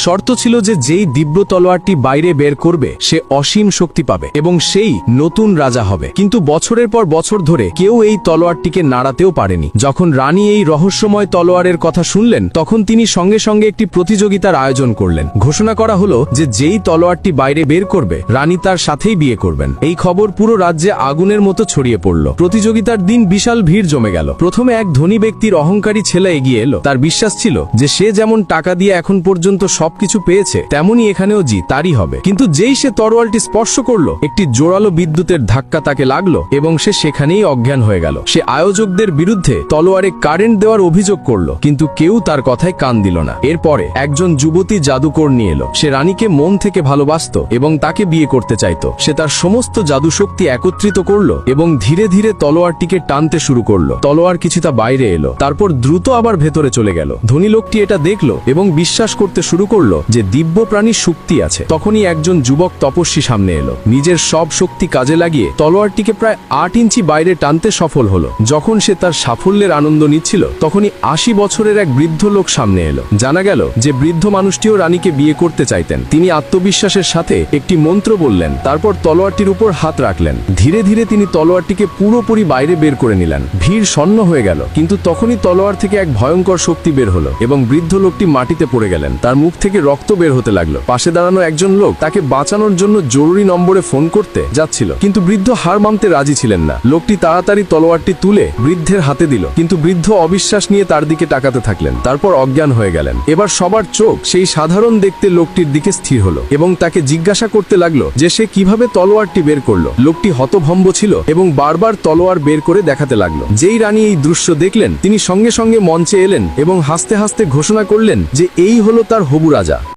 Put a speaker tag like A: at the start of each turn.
A: শর্ত ছিল যে যেই দিব্য তলোয়ারটি বাইরে বের করবে সে অসীম শক্তি পাবে এবং সেই নতুন রাজা হবে। কিন্তু বছরের পর বছর ধরে কেউ এই তলোয়ারটিকে নাড়াতেও পারেনি। যখন রানী এই রহস্যময় তলোয়ারের কথা শুনলেন তখন তিনি সঙ্গে সঙ্গে একটি প্রতিযোগিতার আয়োজন করলেন। ঘোষণা করা হলো যে যেই তলোয়ারটি বাইরে বের করবে রানী তার সাথেই বিয়ে করবেন। এই খবর পুরো রাজ্যে আগুনের মতো ছড়িয়ে পড়ল। প্রতিযোগিতার দিন বিশাল ভিড় জমে গেল। প্রথমে এক ধনী ব্যক্তির অহংকারী ছেলে এগিয়ে এলো। তার বিশ্বাস ছিল যে সে যেমন টাকা দিয়ে এখন পর্যন্ত সবকিছু পেয়েছে তেমনি এখানেও তারই হবে। কিন্তু যেই সে তরোয়ালটি স্পর্শ করলো একটি জোরালো বিদ্যুতের ধাক্কা তাকে লাগলো এবং সে সেখানেই অজ্ঞান হয়ে গেল। সে আয়োজকদের বিরুদ্ধে তলোয়ারে কারেন্ট দেওয়ার অভিযোগ করলো কিন্তু কেউ তার কথায় কান দিল না। এরপরে একজন যুবতী জাদুকর নিয়ে এলো। সে রানীকে মন থেকে ভালোবাসতো এবং তাকে বিয়ে করতে চাইতো। সে তার সমস্ত জাদু শক্তি একত্রিত করলো এবং ধীরে ধীরে তলোয়ারটিকে টানতে শুরু করলো। তলোয়ার কিছুটা বাইরে এলো, তারপর দ্রুত আবার ভেতরে চলে গেল। ধনী লোকটি এটা দেখলো এবং বিশ্বাস করতে শুরু করলো যে দিব্য প্রাণীর শক্তি আছে। তখনই একজন যুবক তপস্বী সামনে এলো। নিজের সব শক্তি কাজে লাগিয়ে তলোয়ারটিকে প্রায় 8 ইঞ্চি বাইরে টানতে সফল হলো। যখন সে তার সাফল্যের আনন্দ নিচ্ছিল তখনই 80 বছরের এক বৃদ্ধ লোক সামনে এলো। জানা গেল যে বৃদ্ধ মানুষটিও রানীকে বিয়ে করতে চাইতেন। তিনি আত্মবিশ্বাসের সাথে একটি মন্ত্র বললেন, তারপর তলোয়ারটির উপর হাত রাখলেন। ধীরে ধীরে তিনি তলোয়ারটিকে পুরোপুরি বাইরে বের করে নিলেন। ভিড় শূন্য হয়ে গেল, কিন্তু তখনই তলোয়ার থেকে এক ভয়ঙ্কর শক্তি বের হলো এবং বৃদ্ধ লোকটি মাটিতে পড়ে গেলেন। তার মুখ থেকে রক্ত বের হতে লাগলো। পাশে দাঁড়ানো একজন লোক তাকে বাঁচানোর জন্য জরুরি নম্বরে ফোন করতে যাচ্ছিল, কিন্তু বৃদ্ধ হার মানতে রাজি ছিলেন না। লোকটি তাড়াতাড়ি তলোয়ারটি তুলে বৃদ্ধের হাতে দিল, কিন্তু বৃদ্ধ অবিশ্বাস নিয়ে তার দিকে তাকাতে থাকলেন। তারপর অজ্ঞান হয়ে গেলেন। এবার সবার চোখ সেই সাধারণ দেখতে লোকটির দিকে স্থির হলো এবং তাকে জিজ্ঞাসা করতে লাগলো যে সে কিভাবে তলোয়ারটি বের করলো। লোকটি হতভম্ব ছিল এবং বারবার তলোয়ার বের করে দেখাতে লাগলো। যেই রানী এই দৃশ্য দেখলেন তিনি সঙ্গে সঙ্গে মঞ্চে এলেন এবং হাসতে হাসতে ঘোষণা করলেন যে এই হলো তার হবু রাজা।